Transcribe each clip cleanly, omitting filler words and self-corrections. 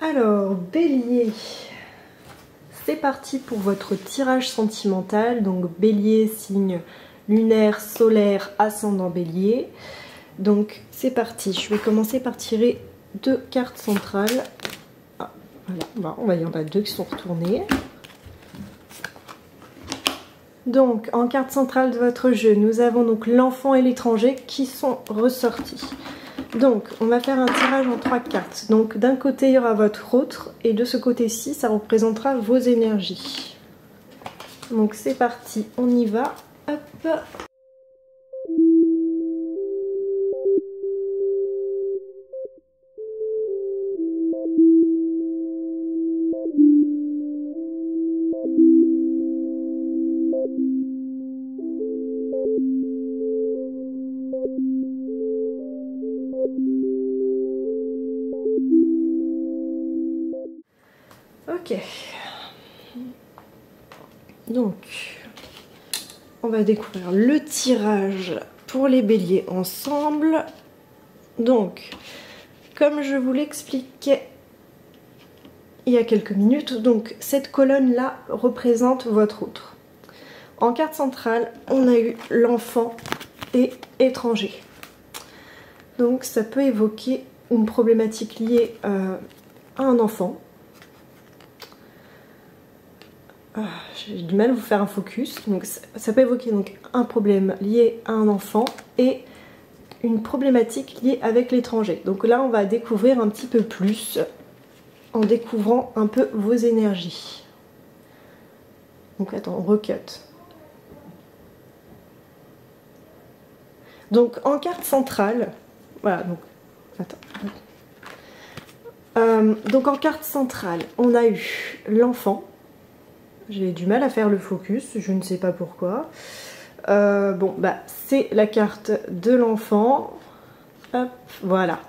Alors, Bélier, c'est parti pour votre tirage sentimental. Donc Bélier, signe lunaire, solaire, ascendant Bélier. Donc c'est parti, je vais commencer par tirer deux cartes centrales. Ah, voilà, on va y en a deux qui sont retournées. Donc en carte centrale de votre jeu, nous avons donc l'enfant et l'étranger qui sont ressortis. Donc on va faire un tirage en 3 cartes. Donc d'un côté il y aura votre autre et de ce côté-ci ça représentera vos énergies. Donc c'est parti, on y va. Hop. Ok, donc on va découvrir le tirage pour les béliers ensemble. Donc, comme je vous l'expliquais il y a quelques minutes, donc cette colonne-là représente votre autre. En carte centrale, on a eu l'enfant et étranger. Donc ça peut évoquer une problématique liée à un enfant. J'ai du mal à vous faire un focus. Donc ça peut évoquer donc un problème lié à un enfant et une problématique liée avec l'étranger. Donc là on va découvrir un petit peu plus en découvrant un peu vos énergies. Donc attends, on recut. Donc en carte centrale, voilà, donc attends. Donc en carte centrale, on a eu l'enfant. J'ai du mal à faire le focus, je ne sais pas pourquoi. Bon, bah c'est la carte de l'enfant. Hop, voilà.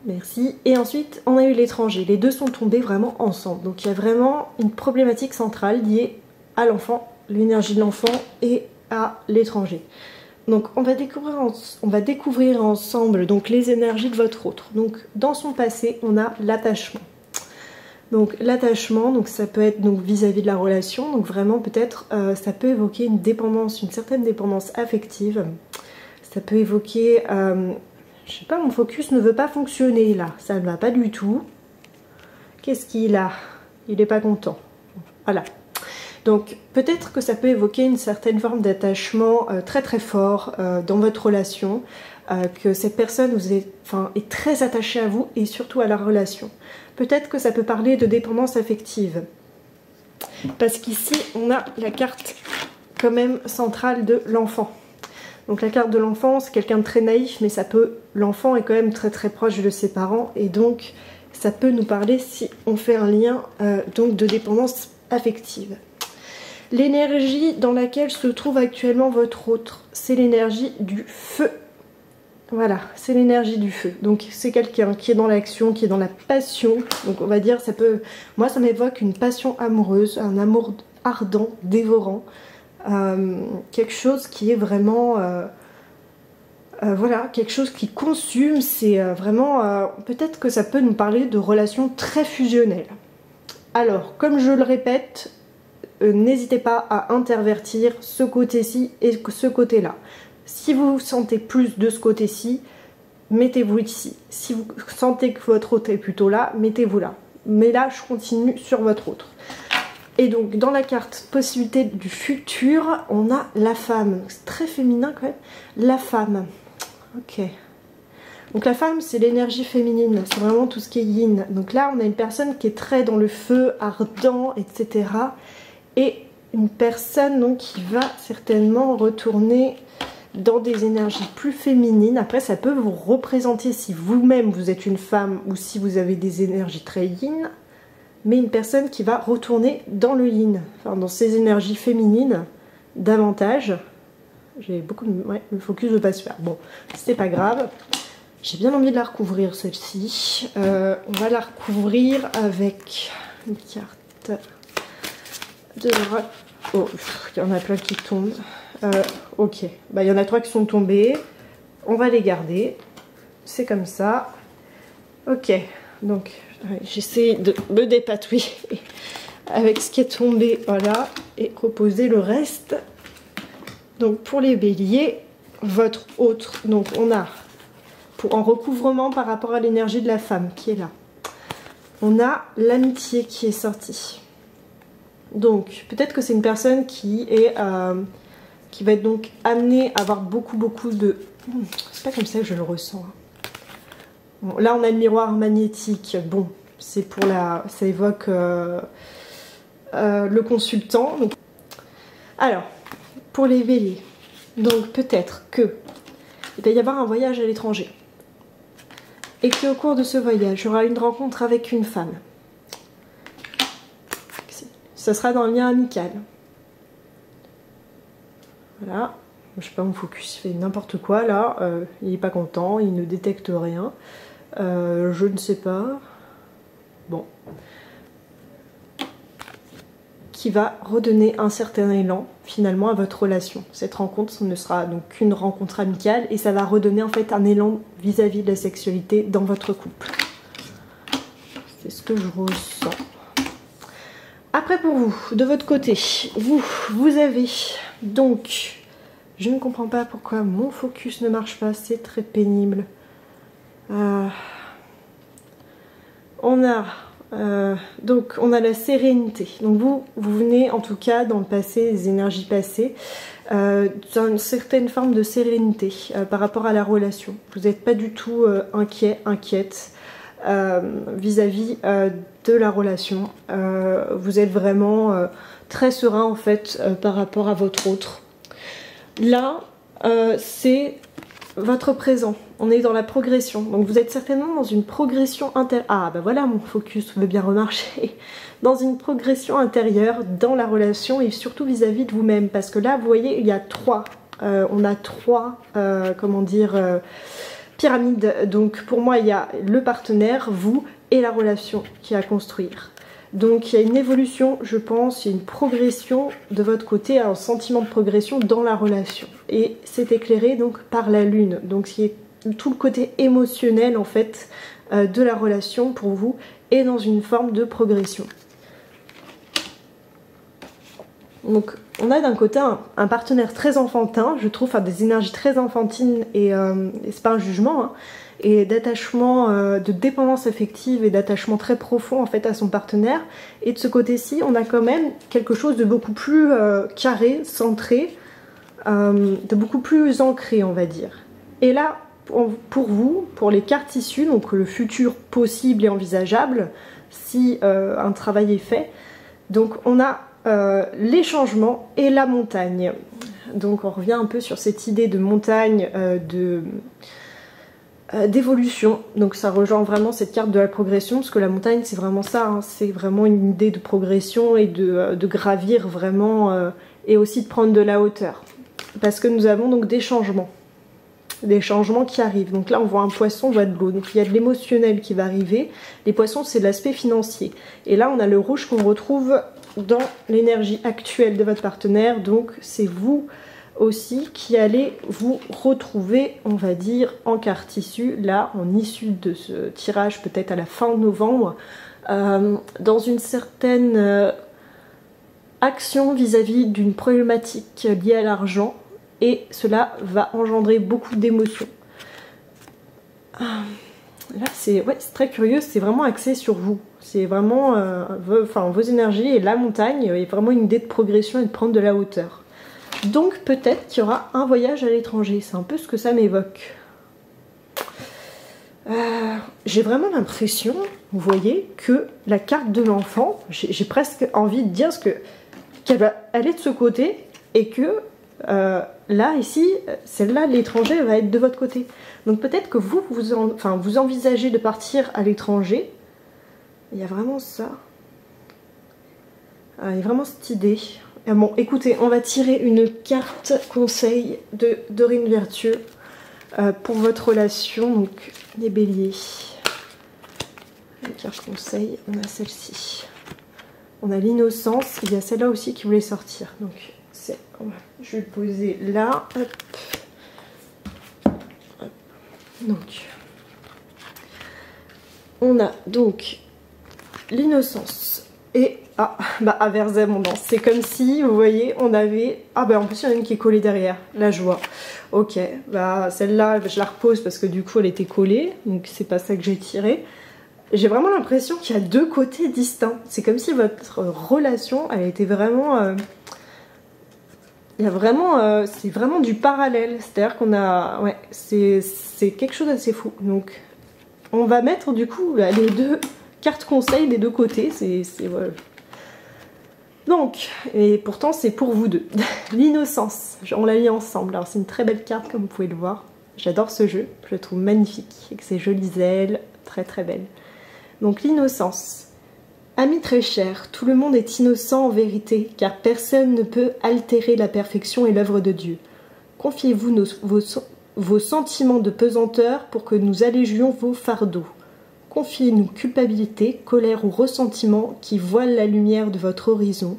Merci. Et ensuite, on a eu l'étranger. Les deux sont tombés vraiment ensemble. Donc il y a vraiment une problématique centrale liée à l'enfant, l'énergie de l'enfant et à l'étranger. Donc on va découvrir ensemble donc les énergies de votre autre. Donc dans son passé, on a l'attachement. Donc l'attachement, donc ça peut être donc vis-à-vis de la relation, donc vraiment peut-être ça peut évoquer une dépendance, une certaine dépendance affective. Ça peut évoquer, je sais pas, mon focus ne veut pas fonctionner là, ça ne va pas du tout. Qu'est-ce qu'il a? Il n'est pas content. Voilà. Donc peut-être que ça peut évoquer une certaine forme d'attachement très très fort dans votre relation, que cette personne est très attachée à vous et surtout à la relation. Peut-être que ça peut parler de dépendance affective. Parce qu'ici, on a la carte quand même centrale de l'enfant. Donc la carte de l'enfant, c'est quelqu'un de très naïf, mais l'enfant est quand même très très proche de ses parents. Et donc, ça peut nous parler si on fait un lien donc de dépendance affective. L'énergie dans laquelle se trouve actuellement votre autre, c'est l'énergie du feu. Voilà, c'est l'énergie du feu. Donc c'est quelqu'un qui est dans l'action, qui est dans la passion. Donc on va dire, moi ça m'évoque une passion amoureuse, un amour ardent, dévorant. Quelque chose qui est vraiment... voilà, quelque chose qui consume. C'est vraiment... peut-être que ça peut nous parler de relations très fusionnelles. Alors, comme je le répète, n'hésitez pas à intervertir ce côté-ci et ce côté-là. Si vous vous sentez plus de ce côté-ci, mettez-vous ici. Si vous sentez que votre autre est plutôt là, mettez-vous là. Mais là, je continue sur votre autre. Et donc, dans la carte possibilité du futur, on a la femme. C'est très féminin quand même. La femme. Ok. Donc la femme, c'est l'énergie féminine. C'est vraiment tout ce qui est yin. Donc là, on a une personne qui est très dans le feu, ardent, etc. Et une personne donc, qui va certainement retourner dans des énergies plus féminines. Après, ça peut vous représenter si vous-même vous êtes une femme ou si vous avez des énergies très yin, mais une personne qui va retourner dans le yin, enfin dans ces énergies féminines davantage. J'ai beaucoup de... Ouais, le focus ne veut pas se faire. Bon, c'est pas grave. J'ai bien envie de la recouvrir celle-ci. On va la recouvrir avec une carte de... Oh, il y en a plein qui tombent. Ok, bah, il y en a 3 qui sont tombés. On va les garder. C'est comme ça. Ok, Donc j'essaie de me dépatouiller avec ce qui est tombé, voilà, et reposer le reste. Donc pour les béliers, votre autre, donc on a, en recouvrement par rapport à l'énergie de la femme qui est là, on a l'amitié qui est sortie. Donc peut-être que c'est une personne qui va être donc amenée à avoir beaucoup de... C'est pas comme ça que je le ressens. Bon, là on a le miroir magnétique, bon, c'est pour la... ça évoque le consultant. Donc... Alors, pour les béliers, donc peut-être que il va y avoir un voyage à l'étranger. Et qu'au cours de ce voyage, il y aura une rencontre avec une femme. Ce sera dans le lien amical. Voilà. Je sais pas, mon focus fait n'importe quoi là. Il n'est pas content, il ne détecte rien. Je ne sais pas. Bon. Qui va redonner un certain élan finalement à votre relation. Cette rencontre ne sera donc qu'une rencontre amicale et ça va redonner en fait un élan vis-à-vis de la sexualité dans votre couple. C'est ce que je ressens. Après pour vous, de votre côté, vous avez donc, je ne comprends pas pourquoi mon focus ne marche pas, c'est très pénible. Donc on a la sérénité. Donc vous venez en tout cas dans le passé, les énergies passées, dans une certaine forme de sérénité par rapport à la relation. Vous n'êtes pas du tout inquiète vis-à-vis de la relation. Vous êtes vraiment très serein en fait par rapport à votre autre. Là, c'est votre présent. On est dans la progression. Donc vous êtes certainement dans une progression intérieure. Ah bah voilà, mon focus veut bien remarcher. Dans une progression intérieure dans la relation et surtout vis-à-vis de vous-même. Parce que là, vous voyez, il y a trois. On a trois, pyramides. Donc pour moi, il y a le partenaire, vous et la relation qui est à construire. Donc il y a une évolution, je pense, il y a une progression de votre côté, un sentiment de progression dans la relation. Et c'est éclairé donc par la lune. Donc ce qui est tout le côté émotionnel en fait de la relation pour vous est dans une forme de progression. Donc on a d'un côté un partenaire très enfantin, je trouve, des énergies très enfantines et c'est pas un jugement, hein, et d'attachement, de dépendance affective et d'attachement très profond en fait à son partenaire. Et de ce côté-ci, on a quand même quelque chose de beaucoup plus carré, centré, de beaucoup plus ancré, on va dire. Et là, pour vous, pour les cartes issues, donc le futur possible et envisageable, si un travail est fait, donc on a les changements et la montagne. Donc on revient un peu sur cette idée de montagne, d'évolution. Donc ça rejoint vraiment cette carte de la progression, parce que la montagne c'est vraiment ça, hein, c'est vraiment une idée de progression et de gravir vraiment et aussi de prendre de la hauteur. Parce que nous avons donc des changements qui arrivent. Donc là on voit un poisson, on voit de l'eau, donc il y a de l'émotionnel qui va arriver. Les poissons c'est l'aspect financier. Et là on a le rouge qu'on retrouve dans l'énergie actuelle de votre partenaire, donc c'est vous aussi qui allez vous retrouver, on va dire, en carte issue, là en issue de ce tirage peut-être à la fin novembre, dans une certaine action vis-à-vis d'une problématique liée à l'argent, et cela va engendrer beaucoup d'émotions. Là c'est très curieux, c'est vraiment axé sur vous. C'est vraiment vos énergies et la montagne est vraiment une idée de progression et de prendre de la hauteur. Donc peut-être qu'il y aura un voyage à l'étranger, c'est un peu ce que ça m'évoque. J'ai vraiment l'impression, vous voyez, que la carte de l'enfant, j'ai presque envie de dire qu'elle va aller de ce côté et que là, ici, celle-là, l'étranger va être de votre côté. Donc peut-être que vous envisagez de partir à l'étranger. Il y a vraiment ça. Il y a vraiment cette idée. Bon, écoutez, on va tirer une carte conseil de Dorine Vertueux pour votre relation, donc les béliers. La carte conseil, on a celle-ci. On a l'innocence, il y a celle-là aussi qui voulait sortir. Donc, je vais le poser là. Hop. Hop. Donc, on a donc l'innocence et averse d'abondance. C'est comme si, vous voyez, on avait... Ah bah en plus il y en a une qui est collée derrière, la joie. Ok, bah celle-là je la repose parce que du coup elle était collée, donc c'est pas ça que j'ai tiré. J'ai vraiment l'impression qu'il y a deux côtés distincts. C'est comme si votre relation, elle était vraiment... il y a vraiment... c'est vraiment du parallèle. C'est-à-dire qu'on a... Ouais, c'est quelque chose d'assez fou. Donc, on va mettre du coup là, les deux cartes conseils des deux côtés. Voilà. Donc, et pourtant c'est pour vous deux. L'innocence. On l'a mis ensemble. Alors c'est une très belle carte comme vous pouvez le voir. J'adore ce jeu. Je le trouve magnifique. Avec ses jolies ailes. Très très belle. Donc l'innocence. Amis très chers, tout le monde est innocent en vérité, car personne ne peut altérer la perfection et l'œuvre de Dieu. Confiez-vous vos sentiments de pesanteur pour que nous allégions vos fardeaux. Confiez-nous culpabilité, colère ou ressentiment qui voilent la lumière de votre horizon.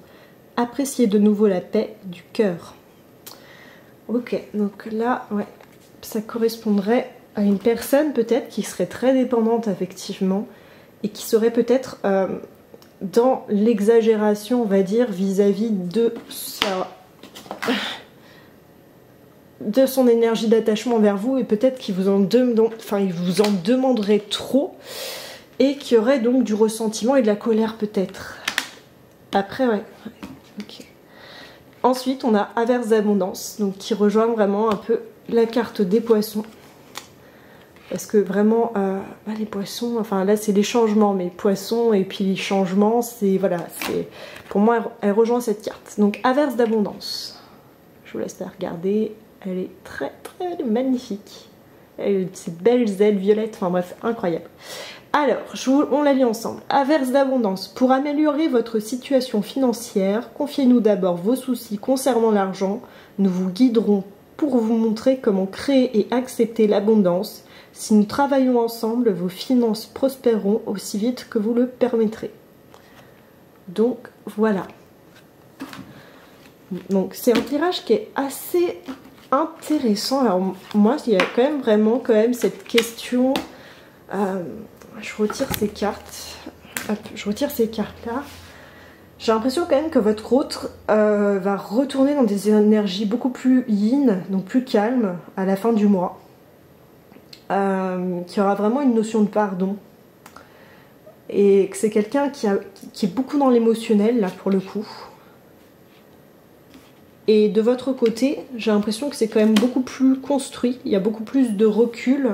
Appréciez de nouveau la paix du cœur. Ok, donc là, ouais, ça correspondrait à une personne peut-être qui serait très dépendante affectivement, et qui serait peut-être dans l'exagération, on va dire, vis-à-vis de son énergie d'attachement vers vous, et peut-être qu'il vous en demanderait trop, et qu'il y aurait donc du ressentiment et de la colère peut-être. Après, ouais. Okay. Ensuite, on a averse d'abondance, donc qui rejoint vraiment un peu la carte des poissons. Parce que vraiment, les poissons, enfin là c'est les changements, mais poissons et puis les changements, c'est, voilà, c'est, pour moi elle rejoint cette carte. Donc averse d'abondance, je vous laisse la regarder, elle est très très magnifique. Elle a ces belles ailes violettes, enfin bref, incroyable. Alors, on la lit ensemble. Averse d'abondance, pour améliorer votre situation financière, confiez-nous d'abord vos soucis concernant l'argent, nous vous guiderons pour vous montrer comment créer et accepter l'abondance. Si nous travaillons ensemble, vos finances prospéreront aussi vite que vous le permettrez. Donc, voilà. Donc, c'est un tirage qui est assez intéressant. Alors, moi, il y a quand même cette question... je retire ces cartes. Hop, je retire ces cartes-là. J'ai l'impression quand même que votre autre va retourner dans des énergies beaucoup plus yin, donc plus calmes, à la fin du mois. Qui aura vraiment une notion de pardon, et que c'est quelqu'un qui est beaucoup dans l'émotionnel là pour le coup. Et de votre côté, j'ai l'impression que c'est quand même beaucoup plus construit, il y a beaucoup plus de recul,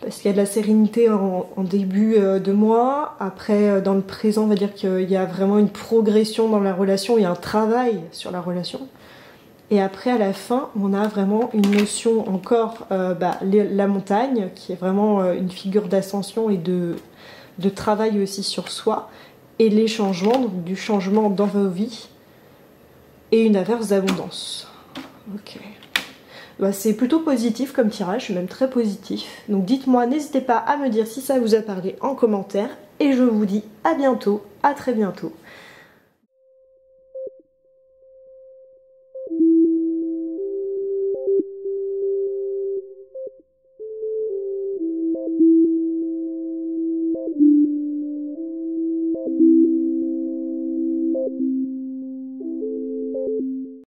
parce qu'il y a de la sérénité en début de mois. Après, dans le présent, on va dire qu'il y a vraiment une progression dans la relation, il y a un travail sur la relation. Et après, à la fin, on a vraiment une notion encore, la montagne, qui est vraiment une figure d'ascension et de travail aussi sur soi. Et les changements, donc du changement dans vos vies. Et une averse d'abondance. Ok. C'est plutôt positif comme tirage, je suis même très positif. Donc dites-moi, n'hésitez pas à me dire si ça vous a parlé en commentaire. Et je vous dis à bientôt, à très bientôt.